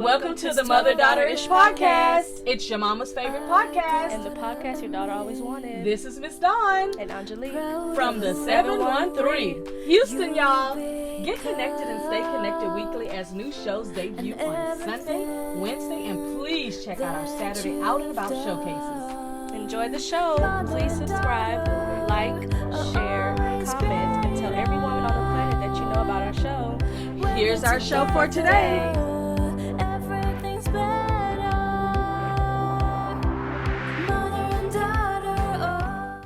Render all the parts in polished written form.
Welcome to the Mother-Daughter-ish podcast. It's your mama's favorite podcast. And the podcast your daughter always wanted. This is Miss Dawn. And Angelique. From the 713. Houston, y'all. Get connected and stay connected weekly as new shows debut on Sunday, Wednesday, and please check out our Saturday Out and About showcases. Enjoy the show. Please subscribe, like, share, comment, and tell every woman on the planet that you know about our show. Here's our show for today.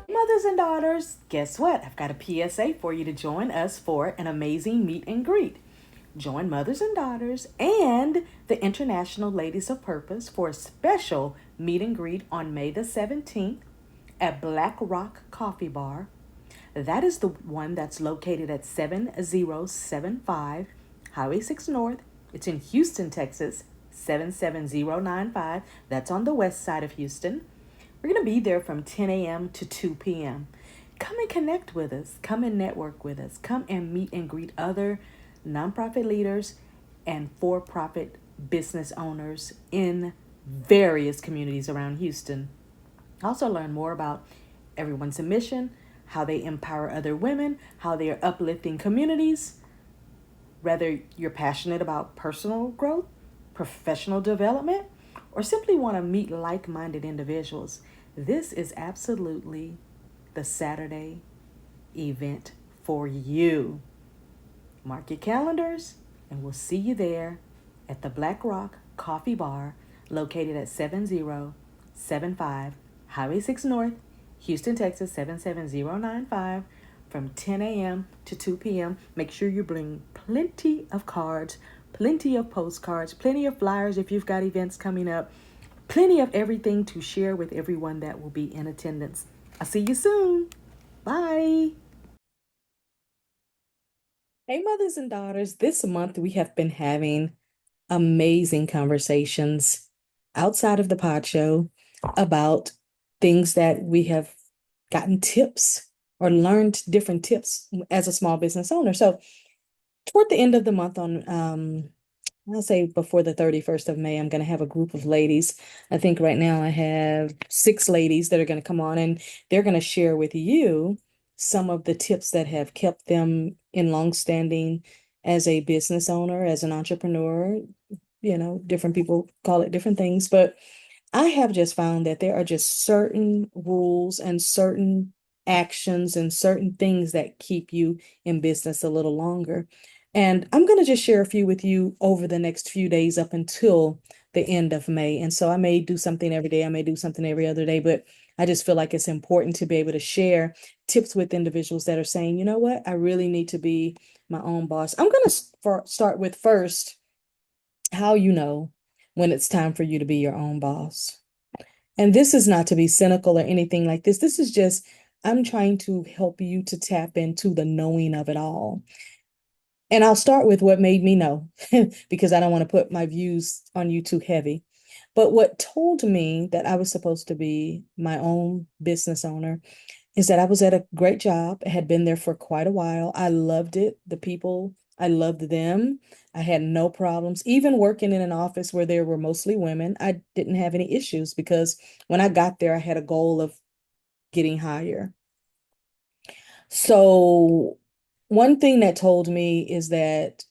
Mothers and daughters, guess what? I've got a PSA for you to join us for an amazing meet and greet. Join Mothers and Daughters and the International Ladies of Purpose for a special meet and greet on May the 17th at Black Rock Coffee Bar. That is the one that's located at 7075 Highway 6 North. It's in Houston, Texas, 77095. That's on the west side of Houston. We're going to be there from 10 a.m. to 2 p.m. Come and connect with us. Come and network with us. Come and meet and greet other nonprofit leaders and for-profit business owners in various communities around Houston. Also learn more about everyone's mission, how they empower other women, how they are uplifting communities. Whether you're passionate about personal growth, professional development, or simply want to meet like-minded individuals, this is absolutely the Saturday event for you. Mark your calendars, and we'll see you there at the Black Rock Coffee Bar, located at 7075 Highway 6 North, Houston, Texas, 77095, from 10 a.m. to 2 p.m. Make sure you bring plenty of cards, plenty of postcards, plenty of flyers if you've got events coming up, plenty of everything to share with everyone that will be in attendance. I'll see you soon. Bye. Hey, mothers and daughters. This month we have been having amazing conversations outside of the pod show about things that we have gotten tips or learned different tips as a small business owner. So toward the end of the month on, I'll say before the 31st of May, I'm going to have a group of ladies. I think right now I have 6 ladies that are going to come on, and they're going to share with you some of the tips that have kept them in longstanding as a business owner, as an entrepreneur. You know, different people call it different things, but I have just found that there are just certain rules and certain actions and certain things that keep you in business a little longer. And I'm going to just share a few with you over the next few days up until the end of May. And so I may do something every day. I may do something every other day, but I just feel like it's important to be able to share tips with individuals that are saying, you know what, I really need to be my own boss. I'm going to start with first, how you know when it's time for you to be your own boss. And this is not to be cynical or anything like this. This is just, I'm trying to help you to tap into the knowing of it all. And I'll start with what made me know, because I don't want to put my views on you too heavy. But what told me that I was supposed to be my own business owner is that I was at a great job. I had been there for quite a while. I loved it. The people, I loved them. I had no problems. Even working in an office where there were mostly women, I didn't have any issues because when I got there, I had a goal of getting higher. So one thing that told me is that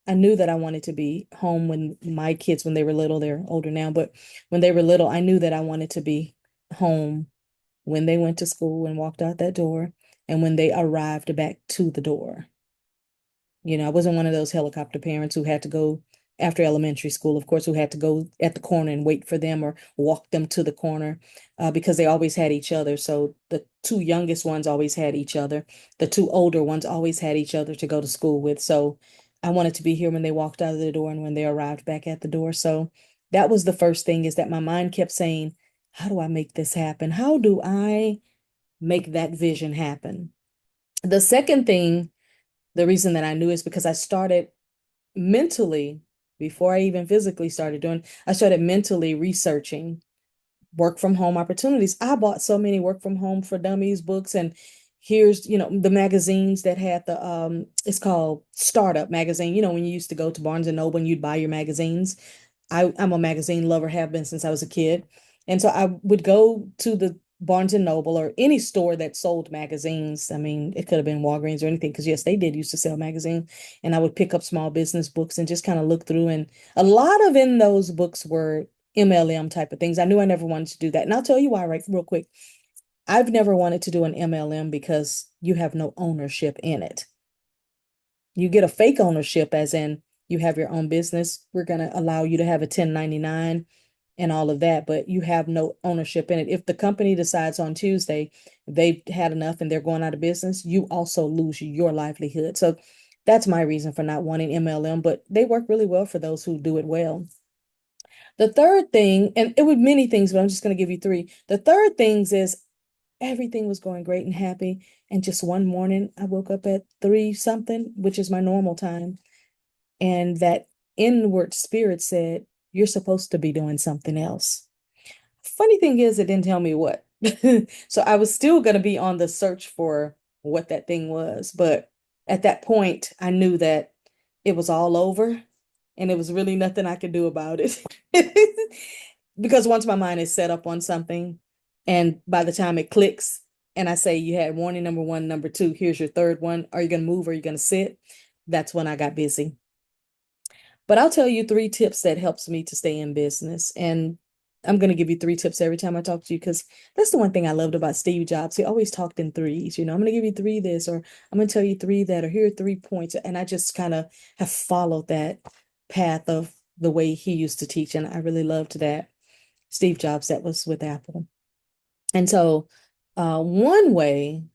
I knew that I wanted to be home when my kids, when they were little, they're older now, but when they were little, I knew that I wanted to be home when they went to school and walked out that door and when they arrived back to the door. You know, I wasn't one of those helicopter parents who had to go after elementary school, of course, who had to go at the corner and wait for them or walk them to the corner because they always had each other. So the 2 youngest ones always had each other. The 2 older ones always had each other to go to school with. So I wanted to be here when they walked out of the door and when they arrived back at the door. So that was the first thing, is that my mind kept saying, how do I make this happen? How do I make that vision happen? The second thing, the reason that I knew, is because I started mentally, before I even physically started doing, I started mentally researching work from home opportunities. I bought so many Work from Home for Dummies books, and here's, the magazines that had the, it's called Startup Magazine. When you used to go to Barnes and Noble and you'd buy your magazines, I'm a magazine lover, have been since I was a kid. And so I would go to the Barnes and Noble or any store that sold magazines. I mean, it could have been Walgreens or anything, because yes, they did used to sell magazines. And I would pick up small business books and just kind of look through. And a lot of in those books were MLM type of things. I knew I never wanted to do that. And I'll tell you why, right, real quick. I've never wanted to do an MLM because you have no ownership in it. You get a fake ownership, as in you have your own business. We're going to allow you to have a 1099 and all of that, but you have no ownership in it. If the company decides on Tuesday they've had enough and they're going out of business, you also lose your livelihood. So that's my reason for not wanting MLM, but they work really well for those who do it well. The third thing, and it would many things, but I'm just going to give you three. The third things is everything was going great and happy. And just one morning, I woke up at three something, which is my normal time. And that inward spirit said, you're supposed to be doing something else. Funny thing is, it didn't tell me what. So I was still going to be on the search for what that thing was. But at that point, I knew that it was all over and it was really nothing I could do about it. Because once my mind is set up on something, and by the time it clicks, and I say, you had warning number one, number two, here's your third one. Are you going to move? Or are you going to sit? That's when I got busy. But I'll tell you three tips that helps me to stay in business. And I'm going to give you three tips every time I talk to you, because that's the one thing I loved about Steve Jobs. He always talked in threes. I'm going to give you three this, or I'm going to tell you three that, or here are 3 points. And I just kind of have followed that path of the way he used to teach. And I really loved that. Steve Jobs, that was with Apple. And so, one way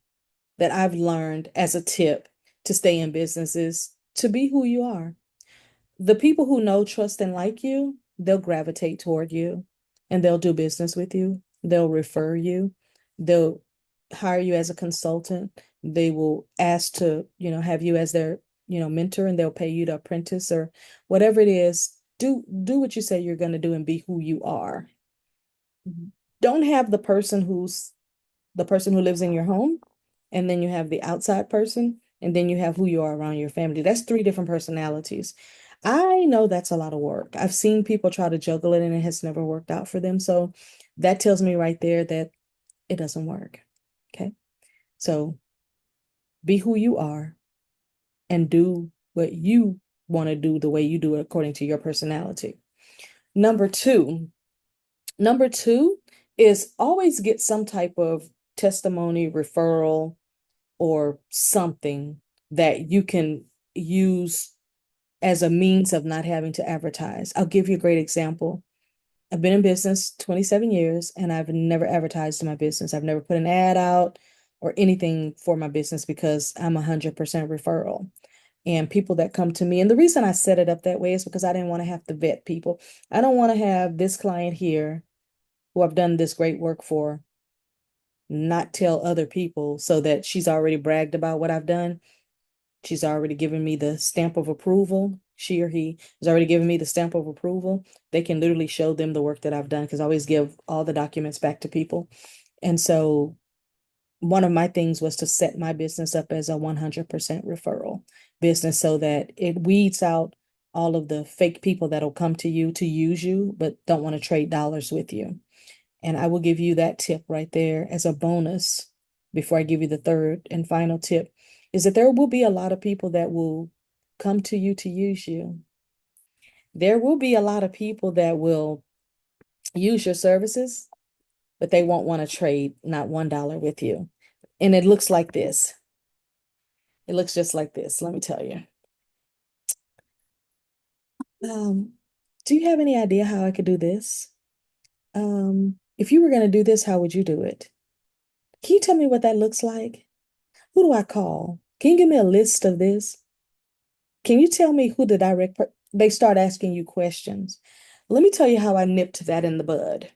that I've learned as a tip to stay in business is to be who you are. The people who know, trust, and like you, they'll gravitate toward you and they'll do business with you. They'll refer you. They'll hire you as a consultant. They will ask to, have you as their, mentor, and they'll pay you to apprentice or whatever it is. Do what you say you're going to do and be who you are. Don't have the person who lives in your home, and then you have the outside person, and then you have who you are around your family. That's three different personalities. I know that's a lot of work. I've seen people try to juggle it and it has never worked out for them. So that tells me right there that it doesn't work. Okay. So be who you are and do what you want to do the way you do it according to your personality. Number two, Number two is always get some type of testimony, referral, or something that you can use as a means of not having to advertise. I'll give you a great example. I've been in business 27 years and I've never advertised my business. I've never put an ad out or anything for my business because I'm 100% referral. And people that come to me, and the reason I set it up that way is because I didn't want to have to vet people. I don't want to have this client here who I've done this great work for not tell other people so that she's already bragged about what I've done. She's already given me the stamp of approval. She or he has already given me the stamp of approval. They can literally show them the work that I've done, because I always give all the documents back to people. And so one of my things was to set my business up as a 100% referral business so that it weeds out all of the fake people that'll come to you to use you, but don't want to trade dollars with you. And I will give you that tip right there as a bonus before I give you the third and final tip, is that there will be a lot of people that will come to you to use you. There will be a lot of people that will use your services, but they won't want to trade not $1 with you. And it looks like this. It looks just like this. Let me tell you. Um, do you have any idea how I could do this? If you were going to do this, how would you do it? Can you tell me what that looks like? Who do I call? Can you give me a list of this? Can you tell me who the they start asking you questions. Let me tell you how I nipped that in the bud.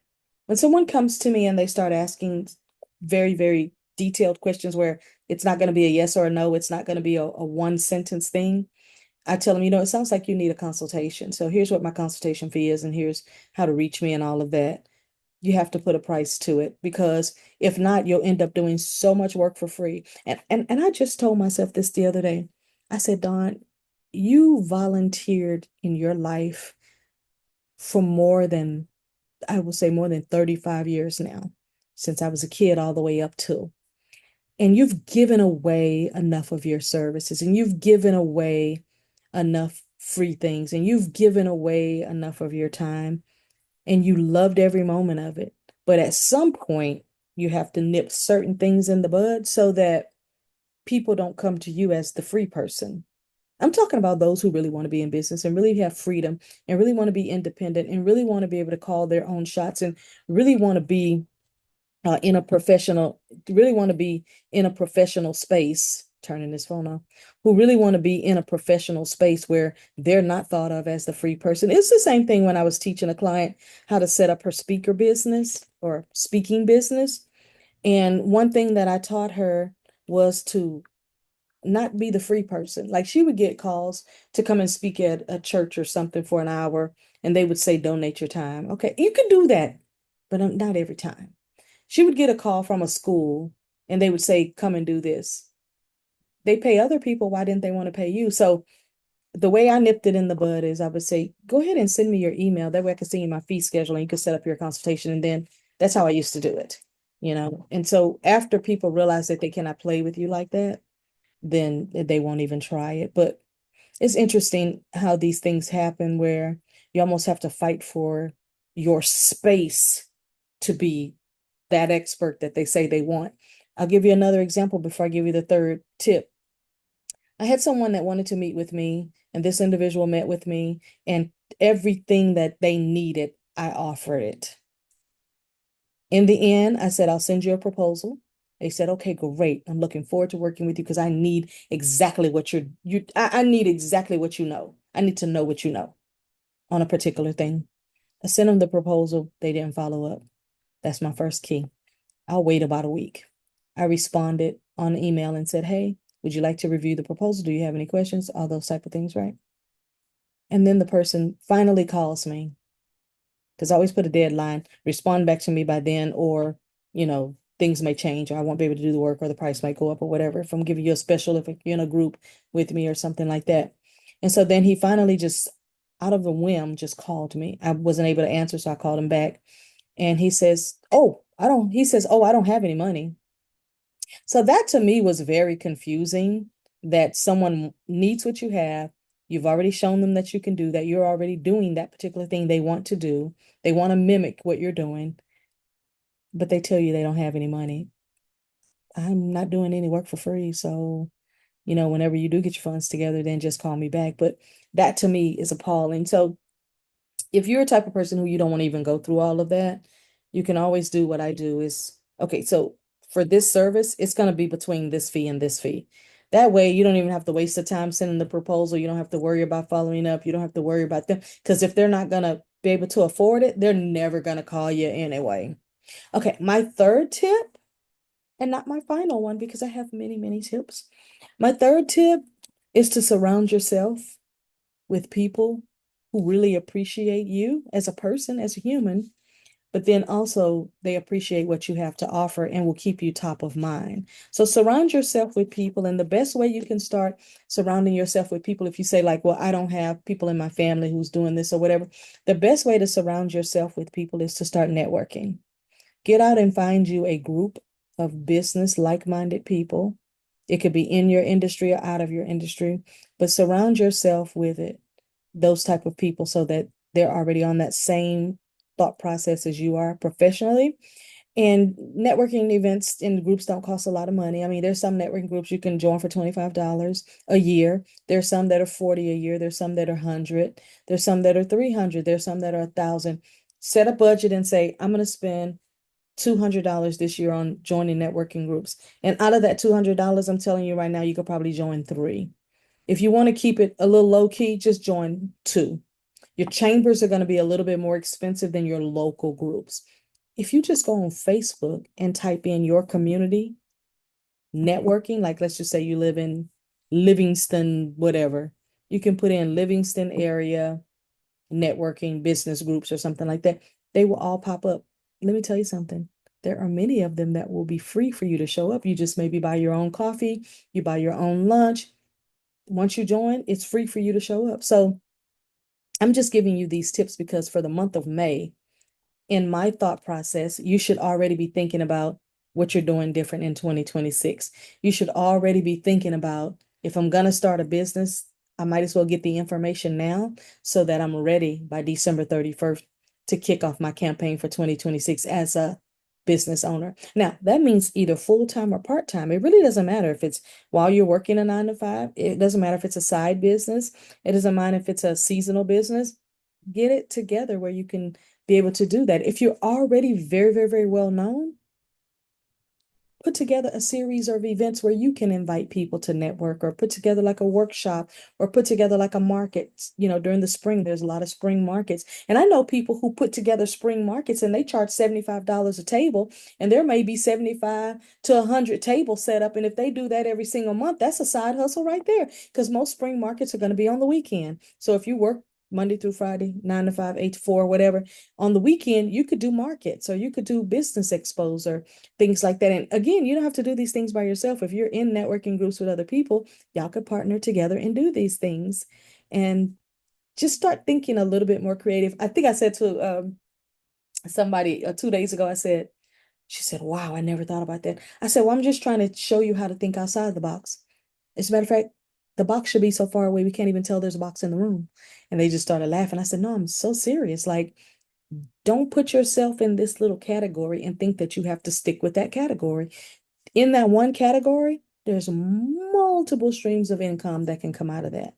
When someone comes to me and they start asking very, very detailed questions where it's not going to be a yes or a no, it's not going to be a one sentence thing. I tell them, it sounds like you need a consultation. So here's what my consultation fee is, and here's how to reach me and all of that. You have to put a price to it, because if not, you'll end up doing so much work for free. And I just told myself this the other day. I said, Dawn, you volunteered in your life for more than, I will say more than 35 years now, since I was a kid all the way up to. And you've given away enough of your services and you've given away enough free things and you've given away enough of your time and you loved every moment of it. But at some point, you have to nip certain things in the bud so that people don't come to you as the free person. I'm talking about those who really want to be in business and really have freedom and really want to be independent and really want to be able to call their own shots and really want to be in a professional, really want to be in a professional space, turning this phone off, who really want to be in a professional space where they're not thought of as the free person. It's the same thing when I was teaching a client how to set up her speaker business or speaking business. And one thing that I taught her was to not be the free person. Like she would get calls to come and speak at a church or something for an hour, and they would say, donate your time. Okay, you can do that, but not every time. She would get a call from a school and they would say, come and do this. They pay other people. Why didn't they want to pay you? So the way I nipped it in the bud is I would say, go ahead and send me your email. That way I can send you my fee schedule and you can set up your consultation. And then that's how I used to do it, you know? And so after people realize that they cannot play with you like that, then they won't even try it. But it's interesting how these things happen where you almost have to fight for your space to be that expert that they say they want. I'll give you another example before I give you the third tip. I had someone that wanted to meet with me, and this individual met with me, and everything that they needed, I offered it. In the end, I said, I'll send you a proposal. They said, okay, great. I'm looking forward to working with you because I need exactly what I need exactly what you know. I need to know what you know on a particular thing. I sent them the proposal. They didn't follow up. That's my first key. I'll wait about a week. I responded on email and said, hey, would you like to review the proposal? Do you have any questions? All those type of things, right? And then the person finally calls me because I always put a deadline, respond back to me by then, or, things may change, or I won't be able to do the work, or the price might go up, or whatever. If I'm giving you a special, if you're in a group with me or something like that. And so then he finally just, out of a whim, just called me. I wasn't able to answer, so I called him back. And he says, oh, I don't have any money. So that to me was very confusing that someone needs what you have. You've already shown them that you can do that. You're already doing that particular thing they want to do. They want to mimic what you're doing, but they tell you they don't have any money. I'm not doing any work for free. So, whenever you do get your funds together, then just call me back. But that to me is appalling. So if you're a type of person who you don't want to even go through all of that, you can always do what I do is, okay, so for this service, it's going to be between this fee and this fee. That way, you don't even have to waste the time sending the proposal. You don't have to worry about following up. You don't have to worry about them because if they're not going to be able to afford it, they're never going to call you anyway. Okay, my third tip, and not my final one because I have many, many tips. My third tip is to surround yourself with people who really appreciate you as a person, as a human, but then also they appreciate what you have to offer and will keep you top of mind. So surround yourself with people. And the best way you can start surrounding yourself with people, if you say, like, well, I don't have people in my family who's doing this or whatever, the best way to surround yourself with people is to start networking. Get out and find you a group of business like-minded people. It could be in your industry or out of your industry, but surround yourself with those type of people so that they're already on that same thought process as you are professionally. And networking events and groups don't cost a lot of money. I mean, there's some networking groups you can join for $25 a year. There's some that are 40 a year. There's some that are 100. There's some that are 300. There's some that are 1,000. Set a budget and say, I'm going to spend $200 this year on joining networking groups. And out of that $200, I'm telling you right now, you could probably join 3. If you want to keep it a little low key, just join 2. Your chambers are going to be a little bit more expensive than your local groups. If you just go on Facebook and type in your community networking, like let's just say you live in Livingston, whatever, you can put in Livingston area networking business groups or something like that. They will all pop up. Let me tell you something. There are many of them that will be free for you to show up. You just maybe buy your own coffee, you buy your own lunch. Once you join, it's free for you to show up. So I'm just giving you these tips because for the month of May, in my thought process, you should already be thinking about what you're doing different in 2026. You should already be thinking about if I'm going to start a business, I might as well get the information now so that I'm ready by December 31st to kick off my campaign for 2026 as a business owner. Now, that means either full-time or part-time. It really doesn't matter if it's while you're working a 9 to 5. It doesn't matter if it's a side business. It doesn't matter if it's a seasonal business. Get it together where you can be able to do that. If you're already very, very, very well known, put together a series of events where you can invite people to network or put together like a workshop or put together like a market. During the spring, there's a lot of spring markets. And I know people who put together spring markets and they charge $75 a table, and there may be 75 to 100 tables set up. And if they do that every single month, that's a side hustle right there because most spring markets are going to be on the weekend. So if you work Monday through Friday, 9 to 5, 8 to 4, whatever, on the weekend, you could do markets or you could do business expos or things like that. And again, you don't have to do these things by yourself. If you're in networking groups with other people, y'all could partner together and do these things and just start thinking a little bit more creative. I think I said to somebody 2 days ago, she said, wow, I never thought about that. I said, well, I'm just trying to show you how to think outside the box. As a matter of fact, the box should be so far away, we can't even tell there's a box in the room. And they just started laughing. I said, no, I'm so serious. Like, don't put yourself in this little category and think that you have to stick with that category. In that one category, there's multiple streams of income that can come out of that.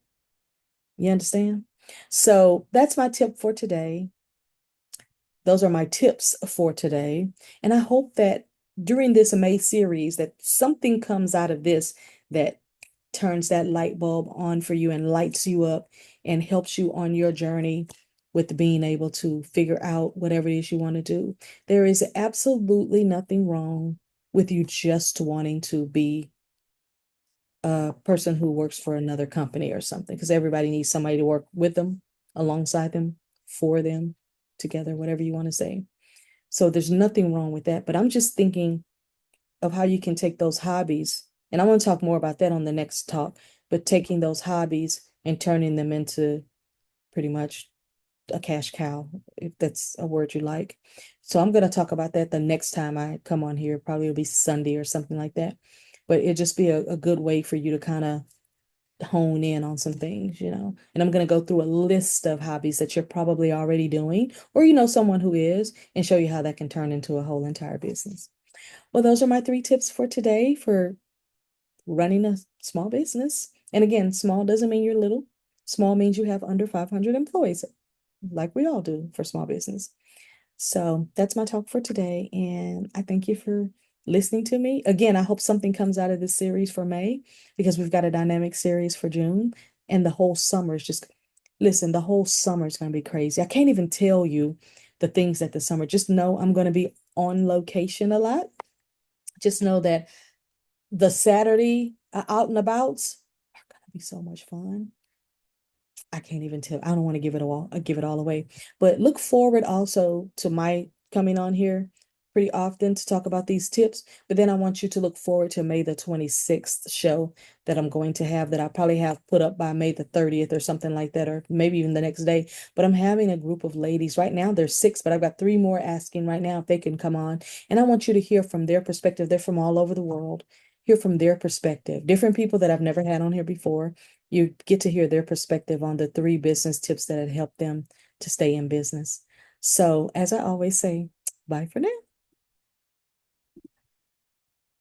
You understand? So that's my tip for today. Those are my tips for today. And I hope that during this May series that something comes out of this that turns that light bulb on for you and lights you up and helps you on your journey with being able to figure out whatever it is you want to do. There is absolutely nothing wrong with you just wanting to be a person who works for another company or something, because everybody needs somebody to work with them, alongside them, for them, together, whatever you want to say. So there's nothing wrong with that. But I'm just thinking of how you can take those hobbies, and I want to talk more about that on the next talk, but taking those hobbies and turning them into pretty much a cash cow, if that's a word you like. So I'm going to talk about that the next time I come on here. Probably it'll be Sunday or something like that. But it'll just be a good way for you to kind of hone in on some things. And I'm going to go through a list of hobbies that you're probably already doing, or you know someone who is, and show you how that can turn into a whole entire business. Well, those are my 3 tips for today for running a small business. And again, small doesn't mean you're little. Small means you have under 500 employees, like we all do for small business. So that's my talk for today. And I thank you for listening to me. Again, I hope something comes out of this series for May because we've got a dynamic series for June. And the whole summer is just, listen, the whole summer is going to be crazy. I can't even tell you the things that the summer, just know I'm going to be on location a lot. Just know that the Saturday out and abouts are going to be so much fun. I can't even tell. I don't want to give it all away. But look forward also to my coming on here pretty often to talk about these tips. But then I want you to look forward to May the 26th show that I'm going to have, that I probably have put up by May the 30th or something like that, or maybe even the next day. But I'm having a group of ladies. Right now there's 6, but I've got 3 more asking right now if they can come on. And I want you to hear from their perspective. They're from all over the world. Hear from their perspective. Different people that I've never had on here before. You get to hear their perspective on the 3 business tips that have helped them to stay in business. So, as I always say, bye for now.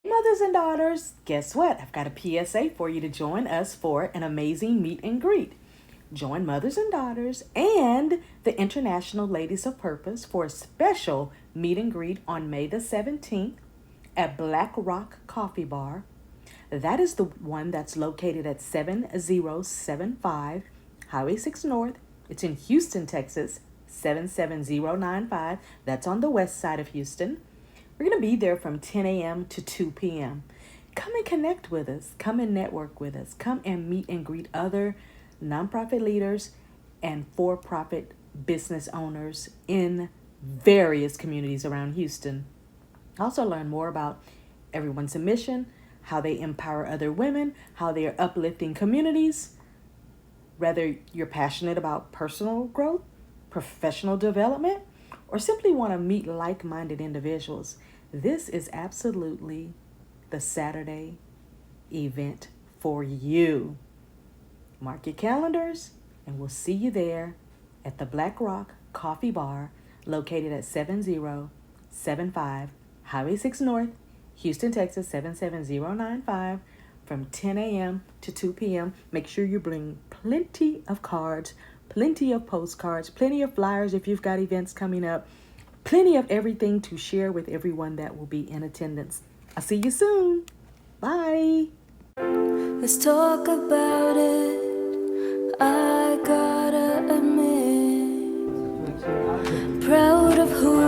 Mothers and daughters, guess what? I've got a PSA for you to join us for an amazing meet and greet. Join mothers and daughters and the International Ladies of Purpose for a special meet and greet on May the 17th at Black Rock Coffee Bar. That is the one that's located at 7075 Highway 6 North. It's in Houston, Texas, 77095. That's on the west side of Houston. We're going to be there from 10 a.m. to 2 p.m. Come and connect with us. Come and network with us. Come and meet and greet other nonprofit leaders and for-profit business owners in various communities around Houston. Also learn more about Everyone's a Mission, how they empower other women, how they are uplifting communities. Whether you're passionate about personal growth, professional development, or simply want to meet like minded individuals, this is absolutely the Saturday event for you. Mark your calendars, and we'll see you there at the Black Rock Coffee Bar located at 7075 Highway 6 North, Houston, Texas 77095 from 10 a.m. to 2 p.m. Make sure you bring plenty of cards, plenty of postcards, plenty of flyers if you've got events coming up, plenty of everything to share with everyone that will be in attendance. I'll see you soon. Bye. Let's talk about it. I gotta admit, proud of who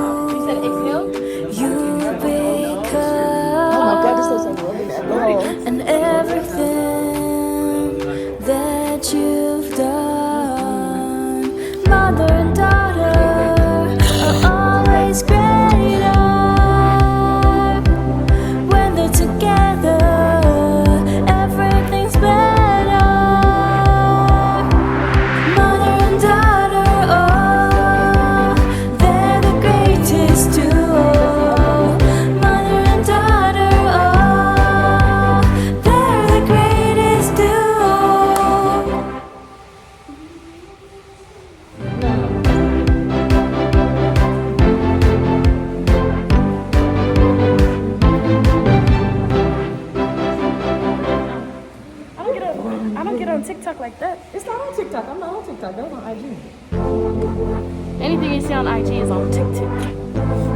you become, and everything that you've done. Mother and daughter are always greater when they're together. Everything's better. Mother and daughter, oh, they're the greatest duo. Mother and daughter, oh, they're the greatest duo. I don't get on TikTok like that. It's not on TikTok. I'm not on TikTok. That's on IG. Anything you see on IG is on TikTok.